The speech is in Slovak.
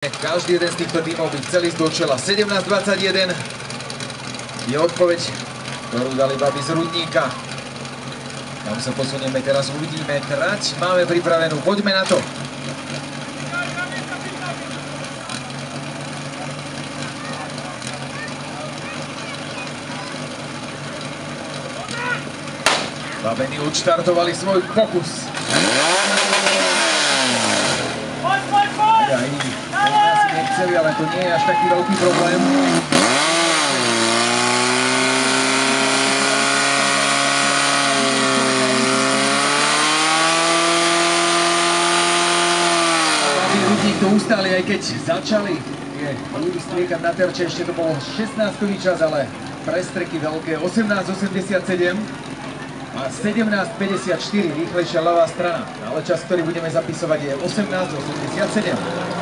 Každý jeden z týchto tímov by chcel ísť do čela. 17-21 je odpoveď, ktorú dali babi z Rudníka. Tam sa posunieme teraz, uvidíme trať. Máme pripravenú, poďme na to. Babení odštartovali svoj pokus. Aj asi nechceli, ale to nie je až taký veľký problém. Babi Rudník to ustáli, aj keď začali ľudí striekať na terče, ešte to bol 16-kový čas, ale prestreky veľké, 18.87 a 17.54, rýchlejšia ľavá strana. Ale čas, ktorý budeme zapisovať, je 18.87.